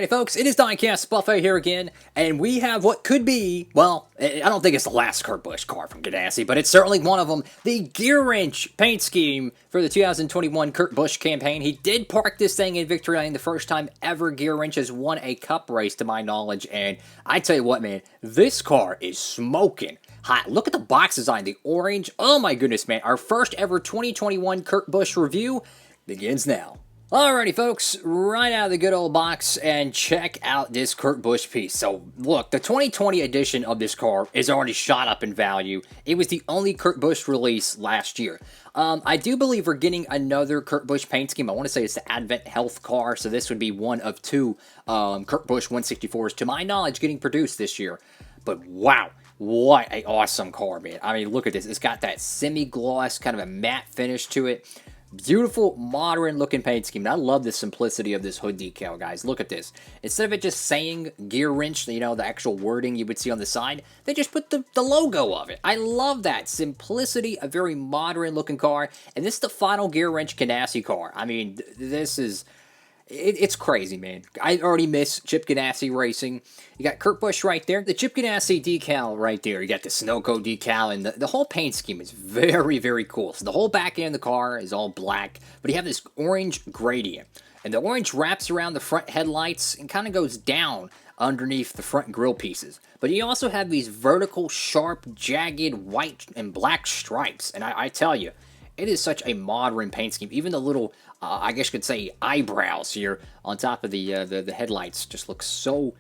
Alrighty folks, it is Diecastbuffet here again, and we have what could be, well, I don't think it's the last Kurt Busch car from Ganassi, but it's certainly one of them, the Gearwrench paint scheme for the 2021 Kurt Busch campaign. He did park this thing in victory lane, the first time ever Gearwrench has won a cup race to my knowledge, and I tell you what, man, this car is smoking hot. Look at the box design, the orange, oh my goodness, man. Our first ever 2021 Kurt Busch review begins now. Alrighty folks, right out of the good old box, and check out this Kurt Busch piece. So look, the 2020 edition of this car is already shot up in value. It was the only Kurt Busch release last year. I do believe we're getting another Kurt Busch paint scheme. I want to say it's the Advent Health car, so this would be one of two Kurt Busch 164s, to my knowledge, getting produced this year. But wow, what an awesome car, man. I mean, look at this. It's got that semi-gloss, kind of a matte finish to it. Beautiful, modern-looking paint scheme. And I love the simplicity of this hood decal, guys. Look at this. Instead of it just saying Gearwrench, you know, the actual wording you would see on the side, they just put the logo of it. I love that. Simplicity, a very modern-looking car. And this is the final Gearwrench Ganassi car. I mean, this is... It's crazy, man. I already miss Chip Ganassi racing. You got Kurt Busch right there. The Chip Ganassi decal right there. You got the Sunoco decal, and the whole paint scheme is very, very cool. So the whole back end of the car is all black, but you have this orange gradient. And the orange wraps around the front headlights and kind of goes down underneath the front grille pieces. But you also have these vertical, sharp, jagged white and black stripes. And I tell you, it is such a modern paint scheme. Even the little, I guess you could say, eyebrows here on top of the headlights just look so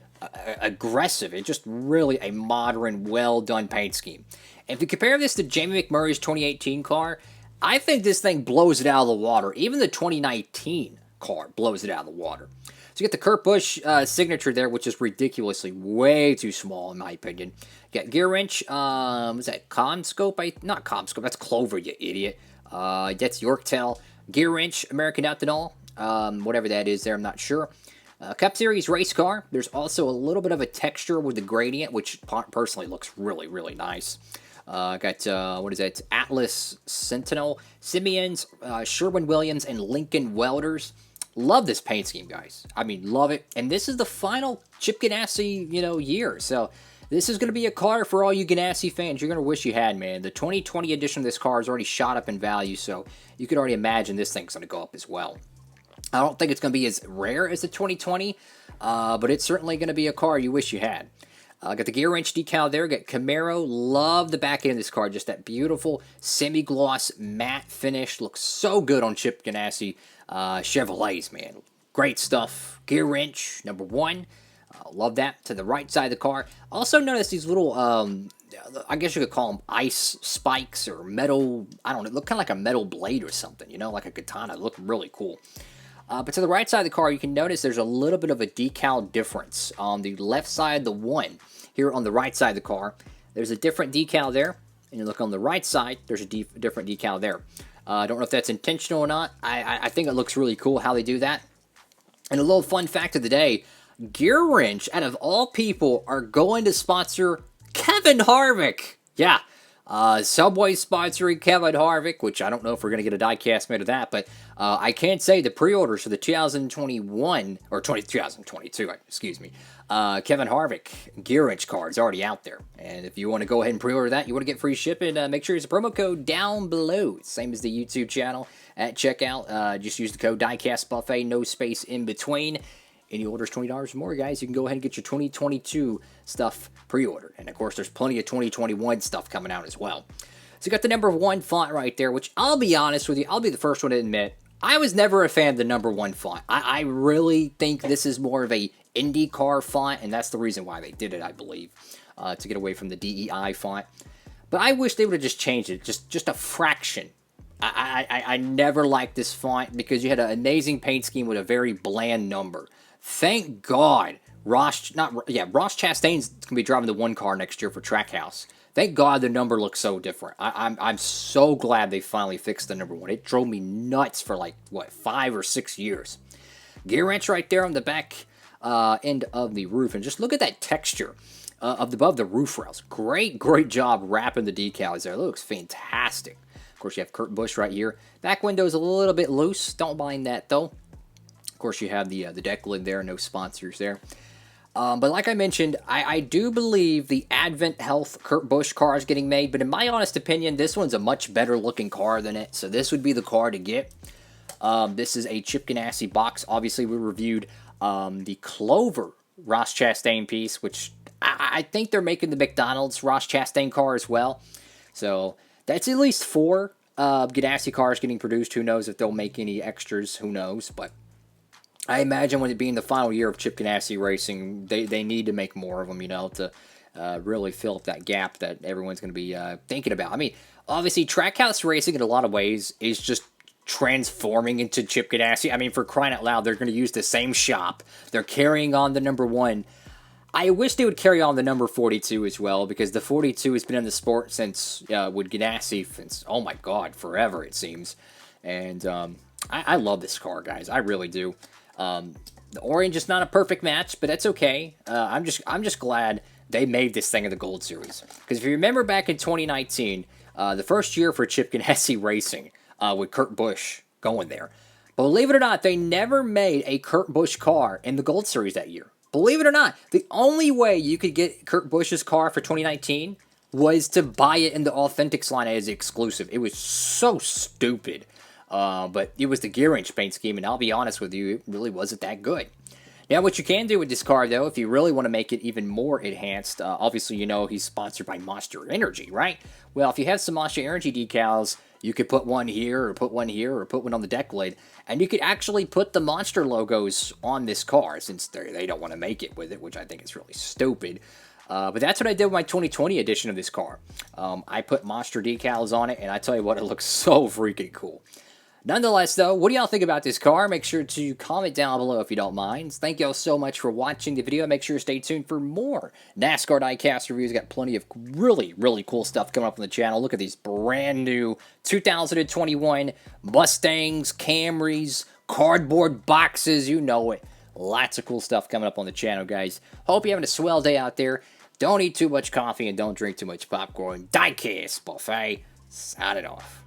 aggressive. It's just really a modern, well-done paint scheme. If you compare this to Jamie McMurray's 2018 car, I think this thing blows it out of the water. Even the 2019 car blows it out of the water. So you get the Kurt Busch signature there, which is ridiculously way too small, in my opinion. You got Gearwrench, was that Comscope? Not Comscope, that's Clover, you idiot. That's Yorktel. Gearwrench, American Ethanol, whatever that is there, I'm not sure. Cup Series race car. There's also a little bit of a texture with the gradient, which personally looks really, really nice. Got, what is that? Atlas Sentinel, Simeons, Sherwin-Williams, and Lincoln Welders. Love this paint scheme, guys. I mean, love it. And this is the final Chip Ganassi, year. So this is going to be a car for all you Ganassi fans. You're going to wish you had, man. The 2020 edition of this car is already shot up in value, so you could already imagine this thing's going to go up as well. I don't think it's going to be as rare as the 2020, but it's certainly going to be a car you wish you had. Got the Gearwrench decal there. Got Camaro. Love the back end of this car. Just that beautiful semi-gloss matte finish. Looks so good on Chip Ganassi Chevrolets, man. Great stuff. Gearwrench, number 1. Love that. To the right side of the car. Also notice these little, I guess you could call them ice spikes or metal, I don't know, look kind of like a metal blade or something, like a katana. Look really cool. But to the right side of the car, you can notice there's a little bit of a decal difference. On the left side, the one, here on the right side of the car, there's a different decal there. And you look on the right side, there's a different decal there. I don't know if that's intentional or not. I think it looks really cool how they do that. And a little fun fact of the day, Gearwrench, out of all people, are going to sponsor Kevin Harvick. Yeah, Subway sponsoring Kevin Harvick, which I don't know if we're going to get a diecast made of that, but I can say the pre-orders for the 2021, or 2022, excuse me, Kevin Harvick Gearwrench card is already out there. And if you want to go ahead and pre-order that, you want to get free shipping, make sure you use the promo code down below. Same as the YouTube channel at checkout. Just use the code Diecastbuffet, no space in between. Any orders $20 or more, guys, you can go ahead and get your 2022 stuff pre-ordered. And, of course, there's plenty of 2021 stuff coming out as well. So you got the number 1 font right there, which I'll be honest with you, I'll be the first one to admit, I was never a fan of the number 1 font. I really think this is more of a IndyCar font, and that's the reason why they did it, I believe, to get away from the DEI font. But I wish they would have just changed it, just a fraction. I never liked this font because you had an amazing paint scheme with a very bland number. Thank God Ross Chastain's going to be driving the 1 car next year for Trackhouse. Thank God the number looks so different. I'm so glad they finally fixed the number 1. It drove me nuts for 5 or 6 years. Gearwrench right there on the back end of the roof. And just look at that texture above the roof rails. Great job wrapping the decals there. It looks fantastic. Of course, you have Kurt Busch right here. Back window's a little bit loose. Don't mind that, though. course, you have the deck lid there, no sponsors there. But like I mentioned, I do believe the Advent Health Kurt Busch car is getting made, but in my honest opinion, this one's a much better looking car than it, so this would be the car to get. This is a Chip Ganassi box. Obviously, we reviewed the Clover Ross Chastain piece, which I think they're making the McDonald's Ross Chastain car as well. So that's at least 4 Ganassi cars getting produced. Who knows if they'll make any extras? Who knows? But I imagine when it being the final year of Chip Ganassi racing, they need to make more of them, you know, to really fill up that gap that everyone's going to be thinking about. I mean, obviously, Trackhouse racing in a lot of ways is just transforming into Chip Ganassi. I mean, for crying out loud, they're going to use the same shop. They're carrying on the number 1. I wish they would carry on the number 42 as well, because the 42 has been in the sport since, with Ganassi, since, oh my god, forever it seems. And I love this car, guys. I really do. The orange is not a perfect match, but that's okay. I'm just glad they made this thing in the Gold Series. Because if you remember back in 2019, the first year for Chip Ganassi Racing, with Kurt Busch going there. Believe it or not, they never made a Kurt Busch car in the Gold Series that year. Believe it or not, the only way you could get Kurt Busch's car for 2019 was to buy it in the Authentics line as exclusive. It was so stupid. But it was the Gearwrench paint scheme, and I'll be honest with you, it really wasn't that good. Now, what you can do with this car, though, if you really want to make it even more enhanced, obviously, you know, he's sponsored by Monster Energy, right? Well, if you have some Monster Energy decals, you could put one here, or put one here, or put one on the deck lid, and you could actually put the Monster logos on this car, since they don't want to make it with it, which I think is really stupid. But that's what I did with my 2020 edition of this car. I put Monster decals on it, and I tell you what, it looks so freaking cool. Nonetheless, though, what do y'all think about this car? Make sure to comment down below if you don't mind. Thank y'all so much for watching the video. Make sure to stay tuned for more NASCAR Diecast reviews. Got plenty of really, really cool stuff coming up on the channel. Look at these brand new 2021 Mustangs, Camrys, cardboard boxes, you know it. Lots of cool stuff coming up on the channel, guys. Hope you're having a swell day out there. Don't eat too much coffee and don't drink too much popcorn. Diecast Buffet. Signing off.